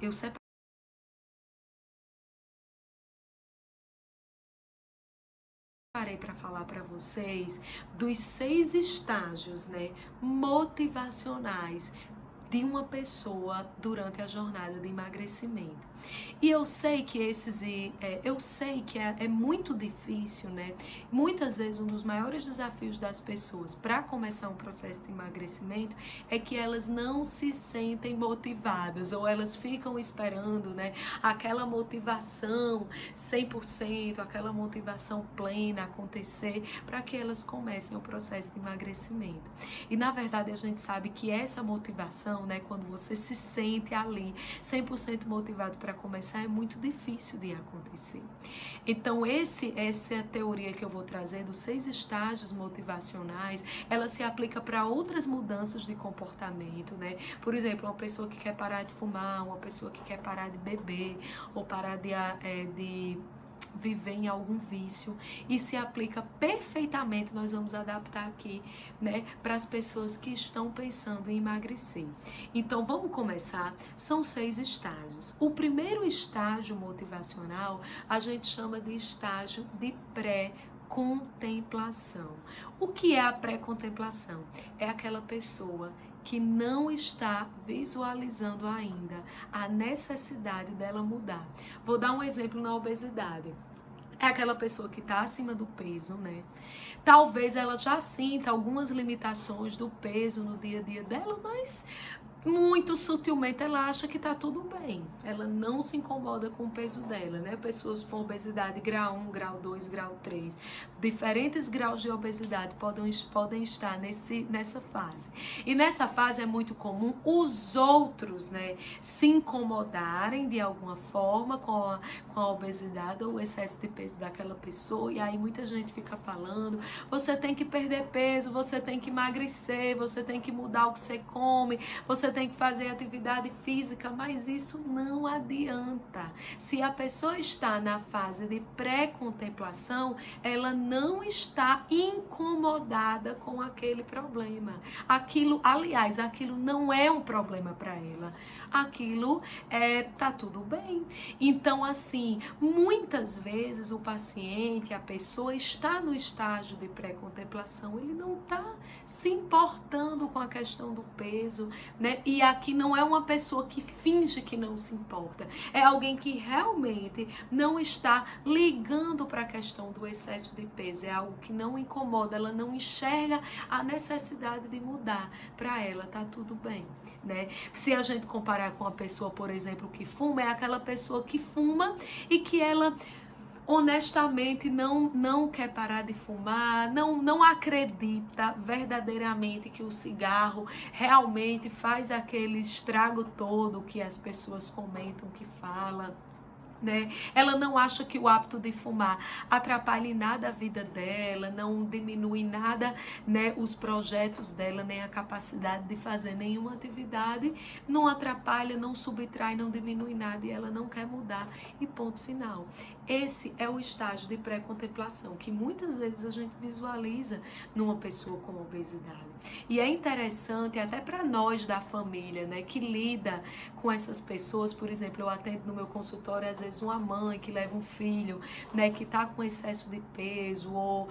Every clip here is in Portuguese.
eu separei para falar para vocês dos 6 estágios, né, motivacionais de uma pessoa durante a jornada de emagrecimento. E eu sei que é muito difícil, né? Muitas vezes um dos maiores desafios das pessoas para começar um processo de emagrecimento é que elas não se sentem motivadas ou elas ficam esperando, né, aquela motivação 100%, aquela motivação plena acontecer para que elas comecem o processo de emagrecimento. E na verdade a gente sabe que essa motivação, né, quando você se sente ali 100% motivado para começar, é muito difícil de acontecer. Então essa teoria que eu vou trazer dos 6 estágios motivacionais, ela se aplica para outras mudanças de comportamento, né? Por exemplo, uma pessoa que quer parar de fumar, uma pessoa que quer parar de beber, ou parar de viver em algum vício, e se aplica perfeitamente, nós vamos adaptar aqui, né, para as pessoas que estão pensando em emagrecer. Então vamos começar, são 6 estágios. O primeiro estágio motivacional a gente chama de estágio de pré-contemplação. O que é a pré-contemplação? É aquela pessoa que não está visualizando ainda a necessidade dela mudar. Vou dar um exemplo na obesidade. É aquela pessoa que está acima do peso, né? Talvez ela já sinta algumas limitações do peso no dia a dia dela, mas muito sutilmente ela acha que tá tudo bem. Ela não se incomoda com o peso dela, né? Pessoas com obesidade grau 1, grau 2, grau 3. Diferentes graus de obesidade podem estar nessa fase. E nessa fase é muito comum os outros, né, se incomodarem de alguma forma com a obesidade ou o excesso de peso daquela pessoa. E aí muita gente fica falando, você tem que perder peso, você tem que emagrecer, você tem que mudar o que você come, você tem que fazer atividade física, mas isso não adianta. Se a pessoa está na fase de pré-contemplação, ela não está incomodada com aquele problema. Aliás, aquilo não é um problema para ela. Aquilo tá tudo bem. Então, assim, muitas vezes o paciente, a pessoa está no estágio de pré-contemplação, ele não está se importando com a questão do peso, né? E aqui não é uma pessoa que finge que não se importa, é alguém que realmente não está ligando para a questão do excesso de peso, é algo que não incomoda, ela não enxerga a necessidade de mudar. Para ela tá tudo bem, né? Se a gente comparar com a pessoa, por exemplo, que fuma, é aquela pessoa que fuma e que ela honestamente não quer parar de fumar, não acredita verdadeiramente que o cigarro realmente faz aquele estrago todo que as pessoas comentam, que fala, né? Ela não acha que o hábito de fumar atrapalha em nada a vida dela, não diminui nada, né, os projetos dela, nem a capacidade de fazer nenhuma atividade, não atrapalha, não subtrai, não diminui nada, e ela não quer mudar, e ponto final. Esse é o estágio de pré-contemplação que muitas vezes a gente visualiza numa pessoa com obesidade. E é interessante até para nós da família, né, que lida com essas pessoas. Por exemplo, eu atendo no meu consultório às vezes uma mãe que leva um filho, né, que está com excesso de peso, ou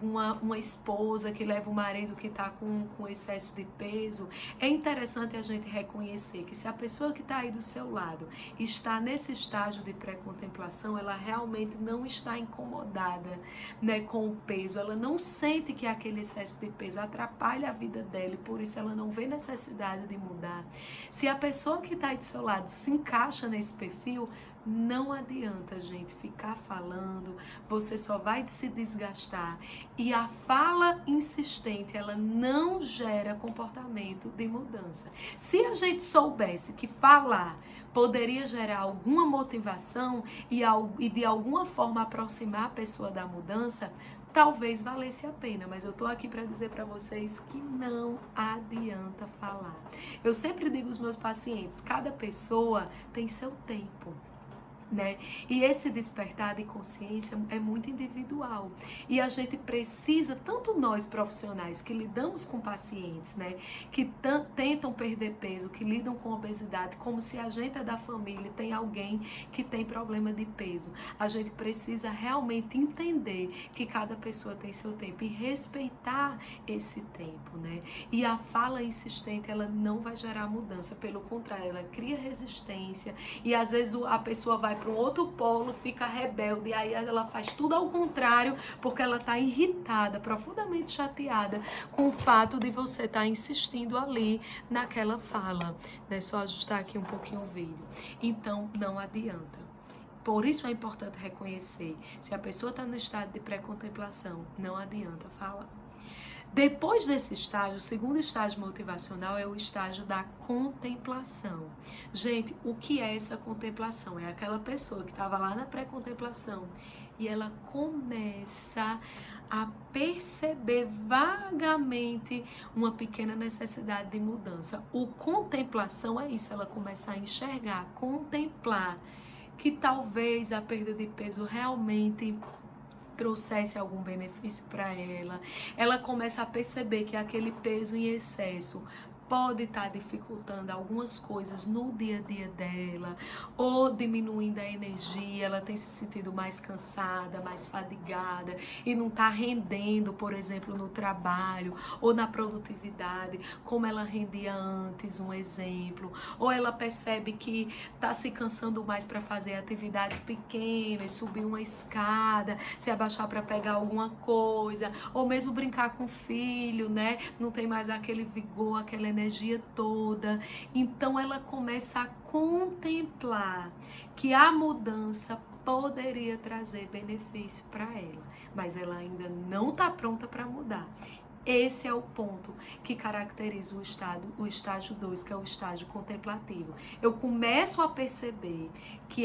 uma esposa que leva o marido que está com excesso de peso. É interessante a gente reconhecer que se a pessoa que está aí do seu lado está nesse estágio de pré-contemplação, ela realmente não está incomodada, né, com o peso, ela não sente que aquele excesso de peso atrapalha a vida dela e por isso ela não vê necessidade de mudar. Se a pessoa que está aí do seu lado se encaixa nesse perfil, não adianta, gente, ficar falando, você só vai se desgastar. E a fala insistente, ela não gera comportamento de mudança. Se a gente soubesse que falar poderia gerar alguma motivação e de alguma forma aproximar a pessoa da mudança, talvez valesse a pena, mas eu tô aqui para dizer para vocês que não adianta falar. Eu sempre digo aos meus pacientes, cada pessoa tem seu tempo. né? E esse despertar de consciência é muito individual. E a gente precisa, tanto nós profissionais que lidamos com pacientes, né, que tentam perder peso, que lidam com obesidade, como se a gente é da família e tem alguém que tem problema de peso. A gente precisa realmente entender que cada pessoa tem seu tempo e respeitar esse tempo, né? E a fala insistente, ela não vai gerar mudança, pelo contrário, ela cria resistência e às vezes a pessoa vai para um outro polo, fica rebelde, e aí ela faz tudo ao contrário, porque ela está irritada, profundamente chateada com o fato de você estar insistindo ali naquela fala, né? Só ajustar aqui um pouquinho o vídeo. Então, não adianta. Por isso é importante reconhecer, se a pessoa está no estado de pré-contemplação, não adianta falar. Depois desse estágio, o segundo estágio motivacional é o estágio da contemplação. Gente, o que é essa contemplação? É aquela pessoa que estava lá na pré-contemplação e ela começa a perceber vagamente uma pequena necessidade de mudança. O contemplação é isso, ela começa a enxergar, contemplar que talvez a perda de peso realmente trouxesse algum benefício para ela. Ela começa a perceber que aquele peso em excesso pode estar dificultando algumas coisas no dia a dia dela, ou diminuindo a energia, ela tem se sentido mais cansada, mais fadigada, e não está rendendo, por exemplo, no trabalho, ou na produtividade, como ela rendia antes, um exemplo. Ou ela percebe que está se cansando mais para fazer atividades pequenas, subir uma escada, se abaixar para pegar alguma coisa, ou mesmo brincar com o filho, né? Não tem mais aquele vigor, aquela energia toda. Então ela começa a contemplar que a mudança poderia trazer benefício para ela, mas ela ainda não está pronta para mudar. Esse é o ponto que caracteriza o estágio 2, que é o estágio contemplativo. Eu começo a perceber que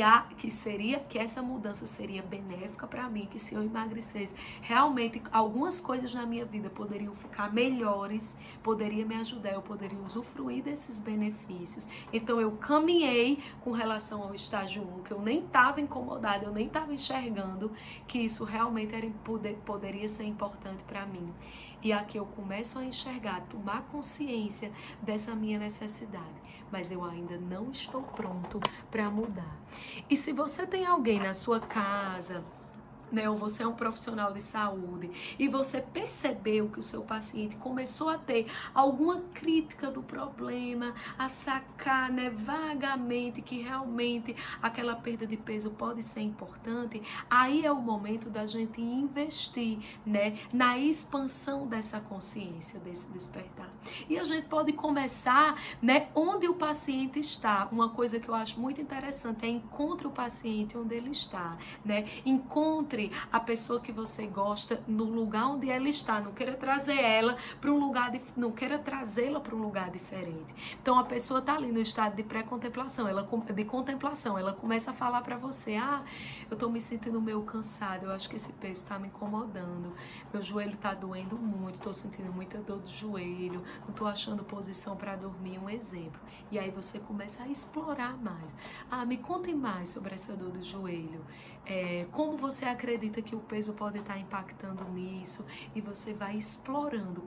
essa mudança seria benéfica para mim, que se eu emagrecesse, realmente algumas coisas na minha vida poderiam ficar melhores, poderia me ajudar, eu poderia usufruir desses benefícios. Então eu caminhei com relação ao estágio 1, que eu nem estava incomodada, eu nem estava enxergando que isso realmente poderia ser importante para mim. E aqui eu começo a enxergar, tomar consciência dessa minha necessidade. Mas eu ainda não estou pronto para mudar. E se você tem alguém na sua casa, né, ou você é um profissional de saúde e você percebeu que o seu paciente começou a ter alguma crítica do problema, a sacar, né, vagamente que realmente aquela perda de peso pode ser importante, aí é o momento da gente investir, né, na expansão dessa consciência, desse despertar. E a gente pode começar, né, onde o paciente está. Uma coisa que eu acho muito interessante é encontre o paciente onde ele está, né? Encontre a pessoa que você gosta no lugar onde ela está, não queira trazer ela para um lugar, não queira trazê-la para um lugar diferente. Então a pessoa está ali no estado de pré-contemplação, de contemplação, ela começa a falar para você: eu estou me sentindo meio cansada, eu acho que esse peso está me incomodando, meu joelho está doendo muito, estou sentindo muita dor do joelho, não estou achando posição para dormir, um exemplo. E aí você começa a explorar mais. Me conte mais sobre essa dor do joelho. Como você acredita que o peso pode estar impactando nisso, e você vai explorando.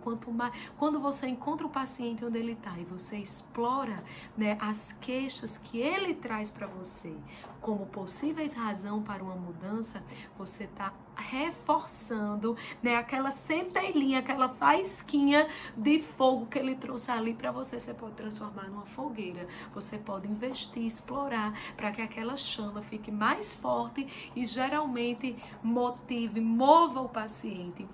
Quando você encontra o paciente onde ele está e você explora, né, as queixas que ele traz para você como possíveis razão para uma mudança, você está reforçando, né, aquela centelhinha, aquela faísquinha de fogo que ele trouxe ali para você. Você pode transformar numa fogueira, você pode investir, explorar para que aquela chama fique mais forte e geralmente mova o paciente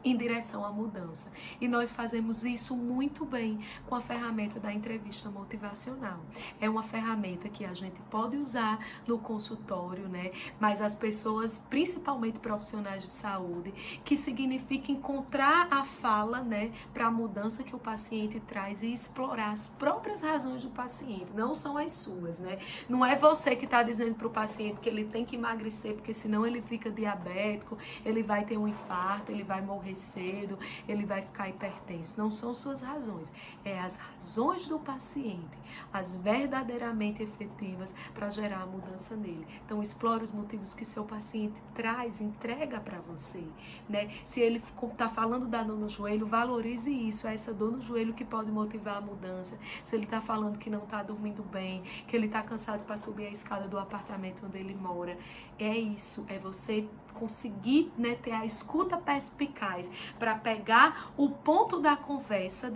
em direção à mudança. E nós fazemos isso muito bem com a ferramenta da entrevista motivacional. É uma ferramenta que a gente pode usar no consultório, né? Mas as pessoas, principalmente profissionais de saúde, que significa encontrar a fala, né, para a mudança que o paciente traz e explorar as próprias razões do paciente, não são as suas, né? Não é você que está dizendo para o paciente que ele tem que emagrecer, porque senão ele fica diabético, ele vai ter um infarto, ele vai morrer mais cedo, ele vai ficar hipertenso. Não são suas razões, é as razões do paciente, as verdadeiramente efetivas para gerar a mudança nele. Então, explore os motivos que seu paciente traz, entrega para você, né? Se ele está falando da dor no joelho, valorize isso, é essa dor no joelho que pode motivar a mudança. Se ele está falando que não está dormindo bem, que ele está cansado para subir a escada do apartamento onde ele mora, é isso, é você conseguir, né, ter a escuta perspicaz para pegar o ponto da conversa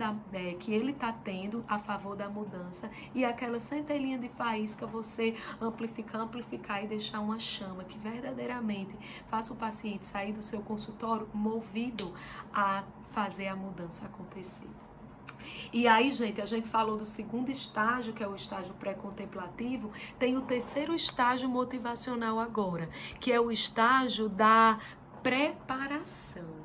que ele está tendo a favor da mudança e aquela centelhinha de faísca você amplificar e deixar uma chama que verdadeiramente faça o paciente sair do seu consultório movido a fazer a mudança acontecer. E aí, gente, a gente falou do segundo estágio, que é o estágio pré-contemplativo, tem o terceiro estágio motivacional agora, que é o estágio da preparação.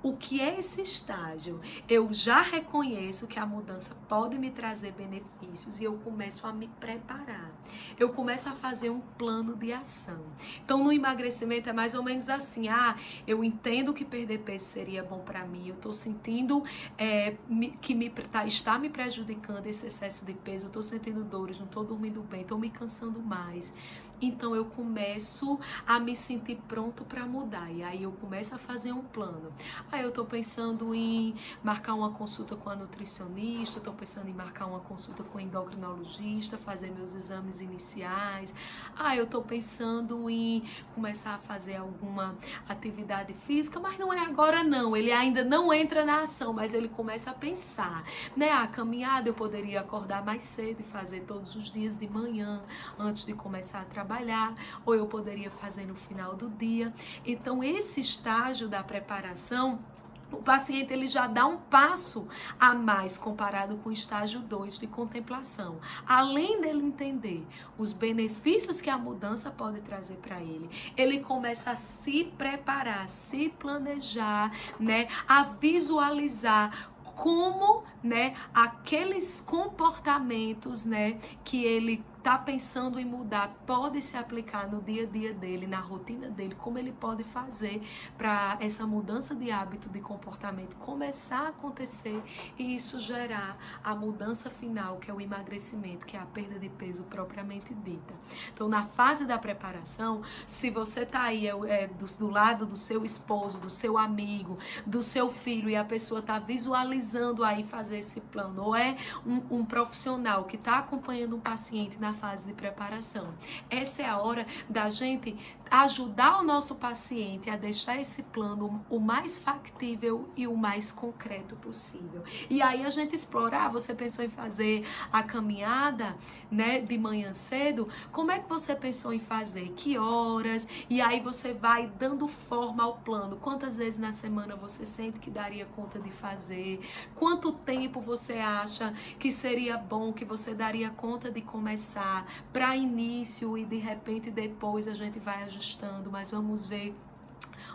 O que é esse estágio? Eu já reconheço que a mudança pode me trazer benefícios e eu começo a me preparar. Eu começo a fazer um plano de ação. Então, no emagrecimento é mais ou menos assim, eu entendo que perder peso seria bom para mim, eu estou sentindo que está me prejudicando esse excesso de peso, eu estou sentindo dores, não estou dormindo bem, estou me cansando mais. Então eu começo a me sentir pronto para mudar. E aí eu começo a fazer um plano. Eu estou pensando em marcar uma consulta com a nutricionista, estou pensando em marcar uma consulta com o endocrinologista, fazer meus exames iniciais. Eu estou pensando em começar a fazer alguma atividade física, mas não é agora não. Ele ainda não entra na ação, mas ele começa a pensar, né? A caminhada eu poderia acordar mais cedo e fazer todos os dias de manhã, antes de começar a trabalhar, ou eu poderia fazer no final do dia. Então, esse estágio da preparação, o paciente ele já dá um passo a mais comparado com o estágio 2 de contemplação. Além dele entender os benefícios que a mudança pode trazer para ele, ele começa a se preparar, a se planejar, né, a visualizar como, né, aqueles comportamentos, né, que ele está pensando em mudar pode se aplicar no dia a dia dele, na rotina dele, como ele pode fazer para essa mudança de hábito, de comportamento começar a acontecer e isso gerar a mudança final, que é o emagrecimento, que é a perda de peso propriamente dita. Então, na fase da preparação, se você está aí do lado do seu esposo, do seu amigo, do seu filho e a pessoa está visualizando aí fazer esse plano, ou é um profissional que está acompanhando um paciente na fase de preparação. Essa é a hora da gente ajudar o nosso paciente a deixar esse plano o mais factível e o mais concreto possível. E aí a gente explora, você pensou em fazer a caminhada, né, de manhã cedo? Como é que você pensou em fazer? Que horas? E aí você vai dando forma ao plano. Quantas vezes na semana você sente que daria conta de fazer? Quanto tempo você acha que seria bom, que você daria conta de começar para início e de repente depois a gente vai ajustando, mas vamos ver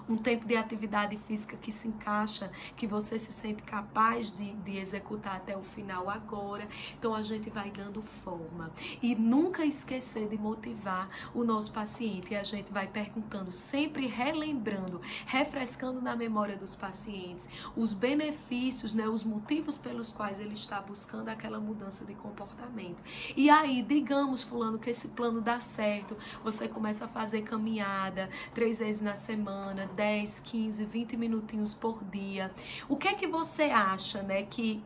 um tempo de atividade física que se encaixa, que você se sente capaz de executar até o final agora. Então a gente vai dando forma e nunca esquecer de motivar o nosso paciente, e a gente vai perguntando, sempre relembrando, refrescando na memória dos pacientes os benefícios, né, os motivos pelos quais ele está buscando aquela mudança de comportamento. E aí, digamos, fulano, que esse plano dá certo, você começa a fazer caminhada 3 vezes na semana, 10, 15, 20 minutinhos por dia. O que é que você acha, né, que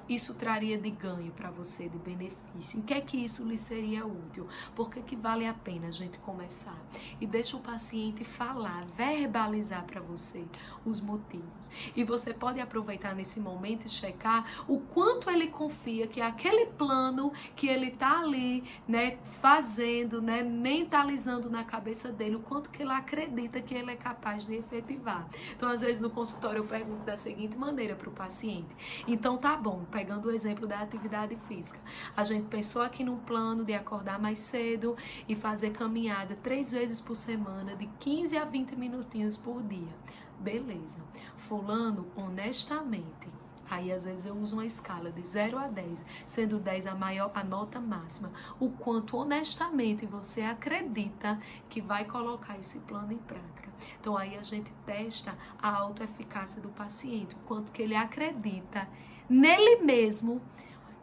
isso traria de ganho para você, de benefício? Em que é que isso lhe seria útil? Por que vale a pena a gente começar? E deixa o paciente falar, verbalizar para você os motivos. E você pode aproveitar nesse momento e checar o quanto ele confia que aquele plano que ele tá ali, né, fazendo, né, mentalizando na cabeça dele, o quanto que ele acredita que ele é capaz de efetivar. Então, às vezes no consultório eu pergunto da seguinte maneira para o paciente: então tá bom, pegando o exemplo da atividade física, a gente pensou aqui num plano de acordar mais cedo e fazer caminhada 3 vezes por semana, de 15 a 20 minutinhos por dia. Beleza. Fulano, honestamente, Aí às vezes eu uso uma escala de 0 a 10, sendo 10 a nota máxima. O quanto honestamente você acredita que vai colocar esse plano em prática. Então aí a gente testa a autoeficácia do paciente, o quanto que ele acredita nele mesmo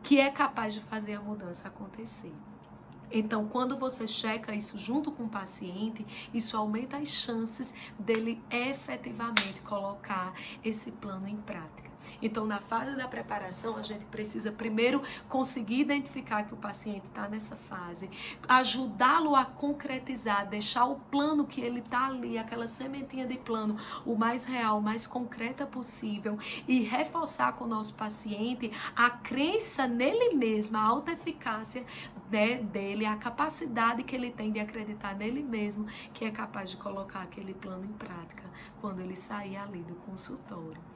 que é capaz de fazer a mudança acontecer. Então, quando você checa isso junto com o paciente, isso aumenta as chances dele efetivamente colocar esse plano em prática. Então, na fase da preparação, a gente precisa primeiro conseguir identificar que o paciente está nessa fase, ajudá-lo a concretizar, deixar o plano que ele está ali, aquela sementinha de plano, o mais real, o mais concreta possível, e reforçar com o nosso paciente a crença nele mesmo, a autoeficácia, né, dele, a capacidade que ele tem de acreditar nele mesmo, que é capaz de colocar aquele plano em prática quando ele sair ali do consultório.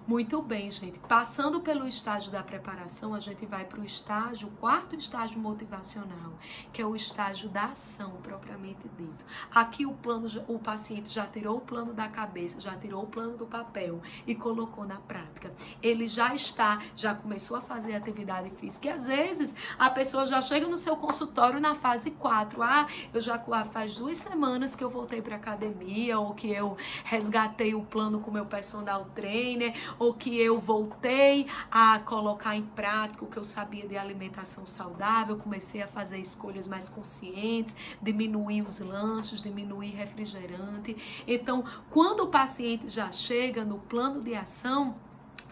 Muito bem, gente. Passando pelo estágio da preparação, a gente vai para o quarto estágio motivacional, que é o estágio da ação propriamente dito. Aqui o paciente já tirou o plano da cabeça, já tirou o plano do papel e colocou na prática. Ele já começou a fazer atividade física. E às vezes a pessoa já chega no seu consultório na fase 4. Faz 2 semanas que eu voltei para academia, ou que eu resgatei o plano com meu personal trainer, ou que eu voltei a colocar em prática o que eu sabia de alimentação saudável, comecei a fazer escolhas mais conscientes, diminuir os lanches, diminuir refrigerante. Então, quando o paciente já chega no plano de ação,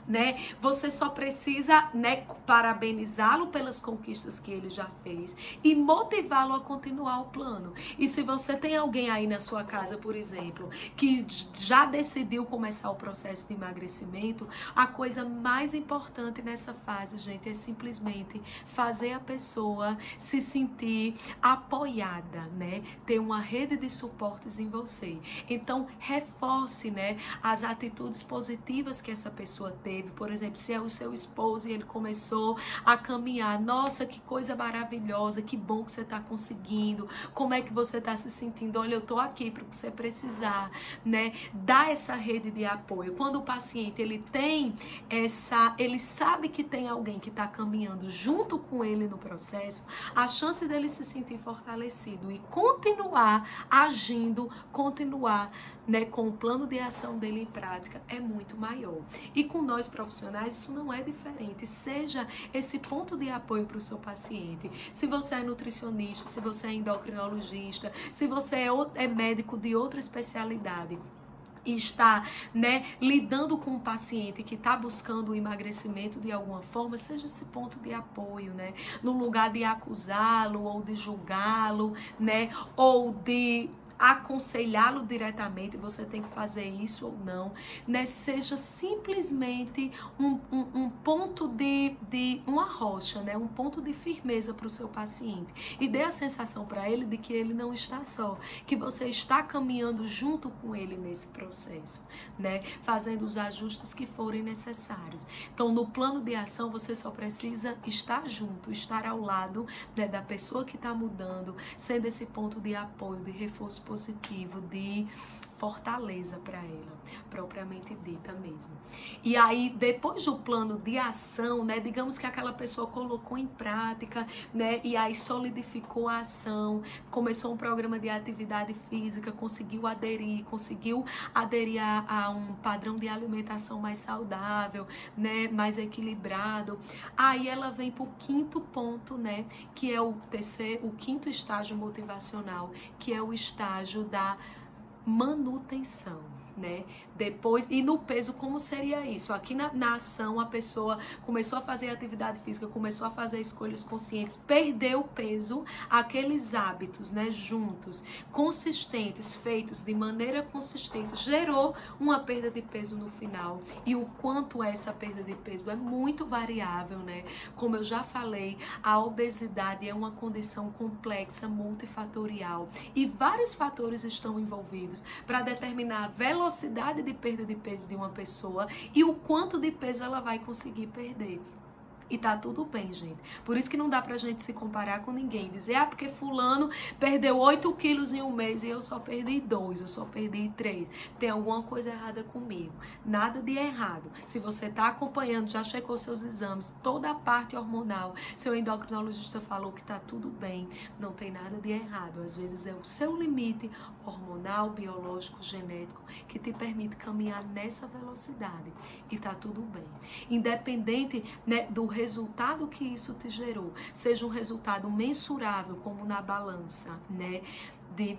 né, você só precisa, né, parabenizá-lo pelas conquistas que ele já fez e motivá-lo a continuar o plano. E se você tem alguém aí na sua casa, por exemplo, que já decidiu começar o processo de emagrecimento, a coisa mais importante nessa fase, gente, é simplesmente fazer a pessoa se sentir apoiada, né, ter uma rede de suportes em você. Então, reforce, né, as atitudes positivas que essa pessoa teve. Por exemplo, se é o seu esposo e ele começou a caminhar, nossa, que coisa maravilhosa, que bom que você está conseguindo, como é que você está se sentindo? Olha, eu estou aqui para o que você precisar, né? Dá essa rede de apoio. Quando o paciente ele sabe que tem alguém que está caminhando junto com ele no processo, a chance dele se sentir fortalecido e continuar agindo, continuar, né, com o plano de ação dele em prática é muito maior. E com nós profissionais isso não é diferente. Seja esse ponto de apoio para o seu paciente. Se você é nutricionista, se você é endocrinologista, se você é médico de outra especialidade e está, né, lidando com um paciente que está buscando o emagrecimento de alguma forma, seja esse ponto de apoio, né, no lugar de acusá-lo ou de julgá-lo, né, ou de aconselhá-lo diretamente, você tem que fazer isso ou não, né? Seja simplesmente um ponto uma rocha, né? Um ponto de firmeza para o seu paciente e dê a sensação para ele de que ele não está só, que você está caminhando junto com ele nesse processo, né? Fazendo os ajustes que forem necessários. Então, no plano de ação, você só precisa estar junto, estar ao lado, né, da pessoa que está mudando, sendo esse ponto de apoio, de reforço positivo, de fortaleza para ela, propriamente dita mesmo. E aí, depois do plano de ação, né, digamos que aquela pessoa colocou em prática, né, e aí solidificou a ação, começou um programa de atividade física, conseguiu aderir a um padrão de alimentação mais saudável, né, mais equilibrado. Aí ela vem para o quinto ponto, né, que é o quinto estágio motivacional, que é o estágio da manutenção, né? Depois, e no peso, como seria isso? Aqui na ação, a pessoa começou a fazer atividade física, começou a fazer escolhas conscientes, perdeu o peso, aqueles hábitos, né, juntos, consistentes, feitos de maneira consistente, gerou uma perda de peso no final. E o quanto essa perda de peso é muito variável, né? Como eu já falei, a obesidade é uma condição complexa, multifatorial, e vários fatores estão envolvidos para determinar a velocidade de perda de peso de uma pessoa e o quanto de peso ela vai conseguir perder. E tá tudo bem, gente. Por isso que não dá pra gente se comparar com ninguém. Dizer, porque fulano perdeu 8 quilos em um mês e eu só perdi 2, eu só perdi 3. Tem alguma coisa errada comigo. Nada de errado. Se você tá acompanhando, já checou seus exames, toda a parte hormonal, seu endocrinologista falou que tá tudo bem, não tem nada de errado. Às vezes é o seu limite hormonal, biológico, genético, que te permite caminhar nessa velocidade. E tá tudo bem. Independente, né, do resultado que isso te gerou, seja um resultado mensurável, como na balança, né,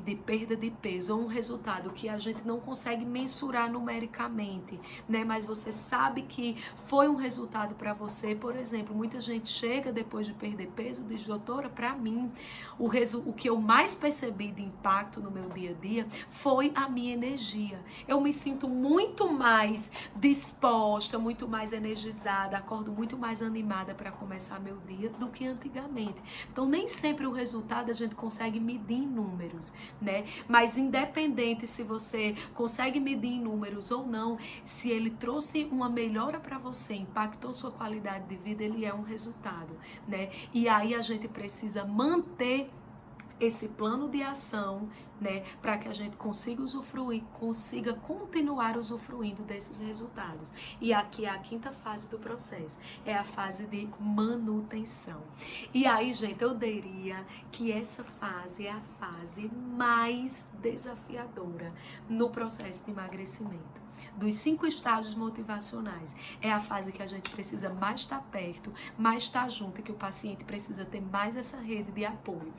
de perda de peso, ou um resultado que a gente não consegue mensurar numericamente, né, mas você sabe que foi um resultado para você. Por exemplo, muita gente chega depois de perder peso, diz, doutora, para mim, o que eu mais percebi de impacto no meu dia a dia foi a minha energia. Eu me sinto muito mais disposta, muito mais energizada, acordo muito mais animada para começar meu dia do que antigamente. Então, nem sempre o resultado a gente consegue medir em números, né? Mas independente se você consegue medir em números ou não, se ele trouxe uma melhora para você, impactou sua qualidade de vida, ele é um resultado, né? E aí a gente precisa manter esse plano de ação, né, para que a gente consiga usufruir, consiga continuar usufruindo desses resultados. E aqui é a quinta fase do processo, é a fase de manutenção. E aí, gente, eu diria que essa fase é a fase mais desafiadora no processo de emagrecimento. Dos 5 estágios motivacionais, é a fase que a gente precisa mais estar perto, mais estar junto, e que o paciente precisa ter mais essa rede de apoio.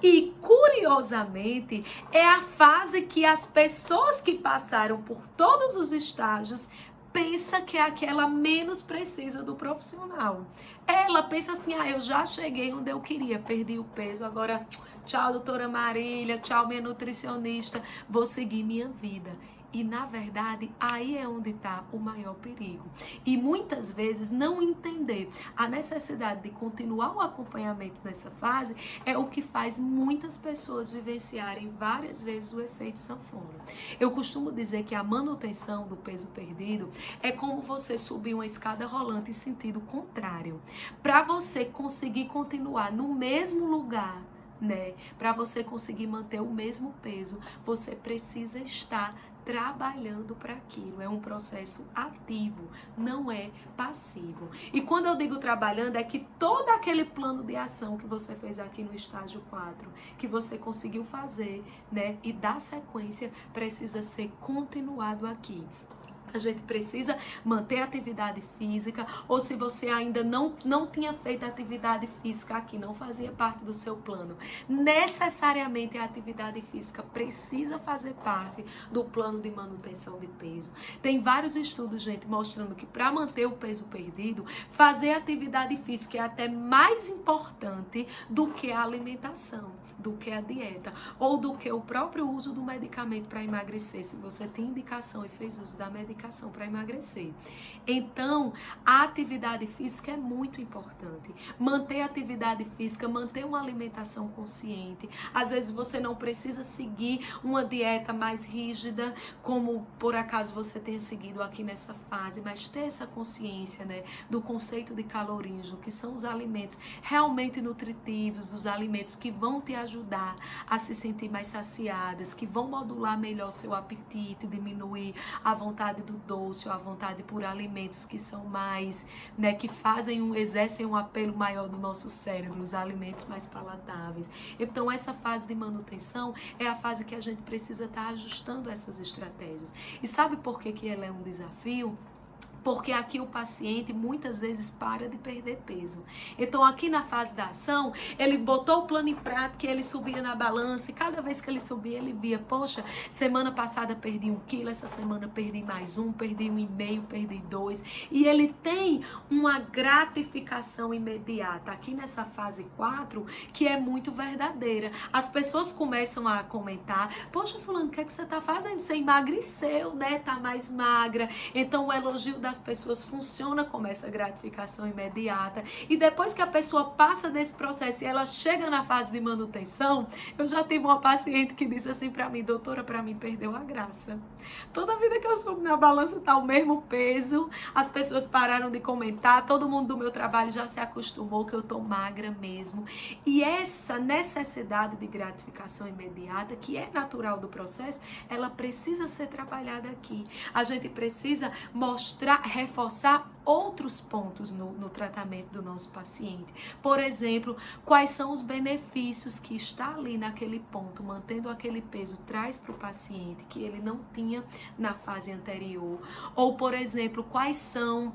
E, curiosamente, é a fase que as pessoas que passaram por todos os estágios pensa que é aquela menos precisa do profissional. Ela pensa assim, eu já cheguei onde eu queria, perdi o peso, agora tchau, doutora Marília, tchau, minha nutricionista, vou seguir minha vida. E, na verdade, aí é onde está o maior perigo. E muitas vezes não entender a necessidade de continuar o acompanhamento nessa fase é o que faz muitas pessoas vivenciarem várias vezes o efeito sanfona. Eu costumo dizer que a manutenção do peso perdido é como você subir uma escada rolante em sentido contrário. Para você conseguir continuar no mesmo lugar, né? Para você conseguir manter o mesmo peso, você precisa estar trabalhando para aquilo. É um processo ativo, não é passivo. E quando eu digo trabalhando, é que todo aquele plano de ação que você fez aqui no estágio 4, que você conseguiu fazer, né, e dar sequência, precisa ser continuado aqui. A gente precisa manter a atividade física, ou se você ainda não tinha feito atividade física aqui, não fazia parte do seu plano, necessariamente a atividade física precisa fazer parte do plano de manutenção de peso. Tem vários estudos, gente, mostrando que para manter o peso perdido, fazer atividade física é até mais importante do que a alimentação, do que a dieta, ou do que o próprio uso do medicamento para emagrecer, se você tem indicação e fez uso da medicação para emagrecer. Então, a atividade física é muito importante. Manter a atividade física, manter uma alimentação consciente. Às vezes você não precisa seguir uma dieta mais rígida, como por acaso você tenha seguido aqui nessa fase, mas ter essa consciência, né, do conceito de calorismo, que são os alimentos realmente nutritivos, dos alimentos que vão te ajudar a se sentir mais saciadas, que vão modular melhor seu apetite, diminuir a vontade do doce ou a vontade por alimentos que são mais, né, que exercem um apelo maior do nosso cérebro, os alimentos mais palatáveis. Então, essa fase de manutenção é a fase que a gente precisa estar ajustando essas estratégias. E sabe por que ela é um desafio? Porque aqui o paciente muitas vezes para de perder peso. Então aqui na fase da ação, ele botou o plano em prática, ele subia na balança e cada vez que ele subia, ele via, poxa, semana passada perdi 1 quilo, essa semana perdi mais 1, perdi 1,5, perdi 2. E ele tem uma gratificação imediata aqui nessa fase 4, que é muito verdadeira. As pessoas começam a comentar, poxa fulano, o que é que você tá fazendo? Você emagreceu, né? Tá mais magra. Então o elogio da das pessoas funciona como essa gratificação imediata. E depois que a pessoa passa desse processo e ela chega na fase de manutenção, eu já tive uma paciente que disse assim para mim: doutora, para mim perdeu a graça. Toda vida que eu subo na balança tá o mesmo peso, as pessoas pararam de comentar, todo mundo do meu trabalho já se acostumou que eu tô magra mesmo. E essa necessidade de gratificação imediata, que é natural do processo, ela precisa ser trabalhada aqui. A gente precisa mostrar, reforçar outros pontos no tratamento do nosso paciente. Por exemplo, quais são os benefícios que está ali naquele ponto, mantendo aquele peso, traz para o paciente que ele não tinha na fase anterior. Ou, por exemplo, quais são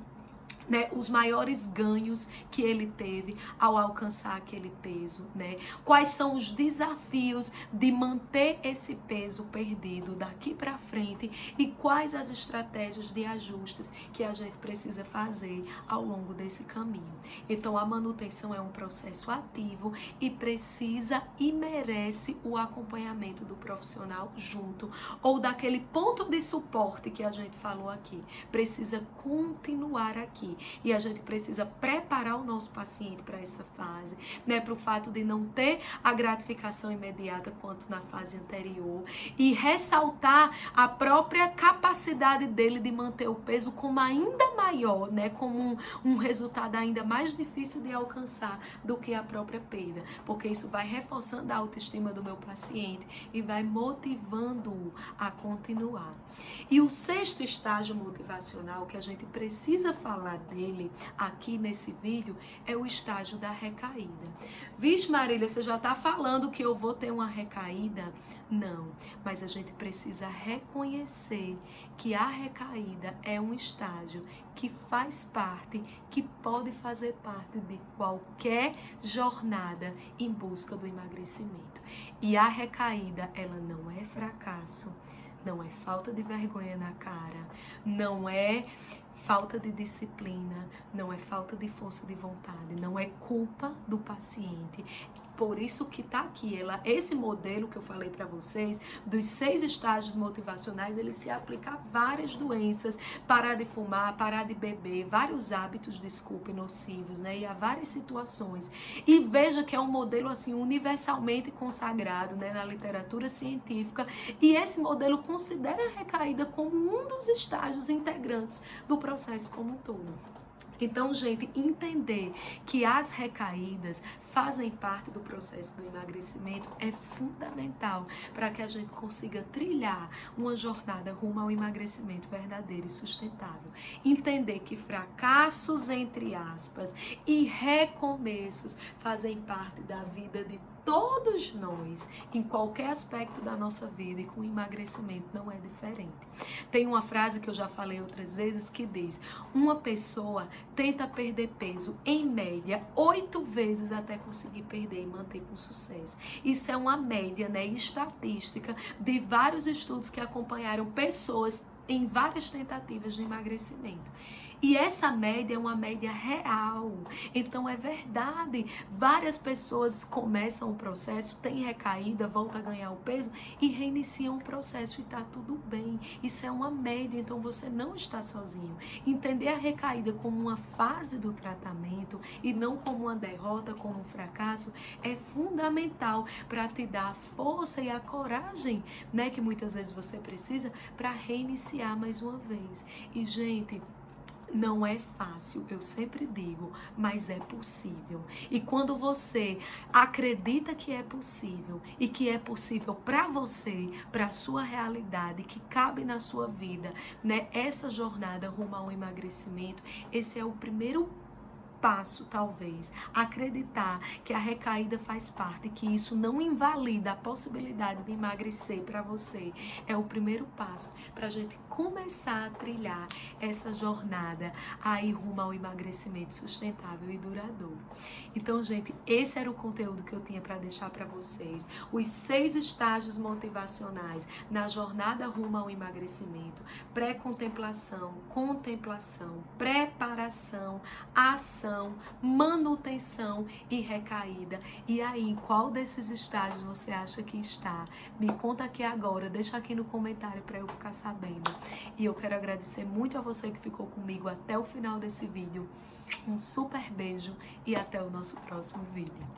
os maiores ganhos que ele teve ao alcançar aquele peso, né? Quais são os desafios de manter esse peso perdido daqui para frente e quais as estratégias de ajustes que a gente precisa fazer ao longo desse caminho. Então, a manutenção é um processo ativo e precisa e merece o acompanhamento do profissional junto, ou daquele ponto de suporte que a gente falou aqui. Precisa continuar aqui. E a gente precisa preparar o nosso paciente para essa fase, né? Para o fato de não ter a gratificação imediata quanto na fase anterior. E ressaltar a própria capacidade dele de manter o peso como ainda maior, né? Como um resultado ainda mais difícil de alcançar do que a própria perda. Porque isso vai reforçando a autoestima do meu paciente e vai motivando-o a continuar. E o sexto estágio motivacional que a gente precisa falar dele aqui nesse vídeo é o estágio da recaída. Vixe, Marília, você já está falando que eu vou ter uma recaída? Não, mas a gente precisa reconhecer que a recaída é um estágio que faz parte, que pode fazer parte de qualquer jornada em busca do emagrecimento. E a recaída, ela não é fracasso, não é falta de vergonha na cara, não é falta de disciplina, não é falta de força de vontade, não é culpa do paciente. Por isso que tá aqui, esse modelo que eu falei para vocês, dos 6 estágios motivacionais, ele se aplica a várias doenças, parar de fumar, parar de beber, vários hábitos, desculpe, nocivos, né? E há várias situações. E veja que é um modelo, assim, universalmente consagrado, né? Na literatura científica. E esse modelo considera a recaída como um dos estágios integrantes do processo como um todo. Então, gente, entender que as recaídas fazem parte do processo do emagrecimento é fundamental para que a gente consiga trilhar uma jornada rumo ao emagrecimento verdadeiro e sustentável. Entender que fracassos, entre aspas, e recomeços fazem parte da vida de todos nós, em qualquer aspecto da nossa vida, e com o emagrecimento não é diferente. Tem uma frase que eu já falei outras vezes que diz: uma pessoa tenta perder peso, em média, 8 vezes até conseguir perder e manter com sucesso. Isso é uma média, né, estatística de vários estudos que acompanharam pessoas em várias tentativas de emagrecimento. E essa média é uma média real. Então é verdade. Várias pessoas começam o processo, têm recaída, voltam a ganhar o peso e reiniciam o processo e tá tudo bem. Isso é uma média, então você não está sozinho. Entender a recaída como uma fase do tratamento e não como uma derrota, como um fracasso, é fundamental para te dar a força e a coragem, né, que muitas vezes você precisa para reiniciar mais uma vez. E, gente, não é fácil, eu sempre digo, mas é possível. E quando você acredita que é possível e que é possível para você, para a sua realidade, que cabe na sua vida, né, essa jornada rumo ao emagrecimento, esse é o primeiro passo, talvez, acreditar que a recaída faz parte, que isso não invalida a possibilidade de emagrecer para você, é o primeiro passo para a gente começar a trilhar essa jornada aí rumo ao emagrecimento sustentável e duradouro. Então, gente, esse era o conteúdo que eu tinha para deixar para vocês. Os 6 estágios motivacionais na jornada rumo ao emagrecimento: pré-contemplação, contemplação, preparação, ação transição, manutenção e recaída. E aí, em qual desses estágios você acha que está? Me conta aqui agora, deixa aqui no comentário para eu ficar sabendo. E eu quero agradecer muito a você que ficou comigo até o final desse vídeo. Um super beijo e até o nosso próximo vídeo.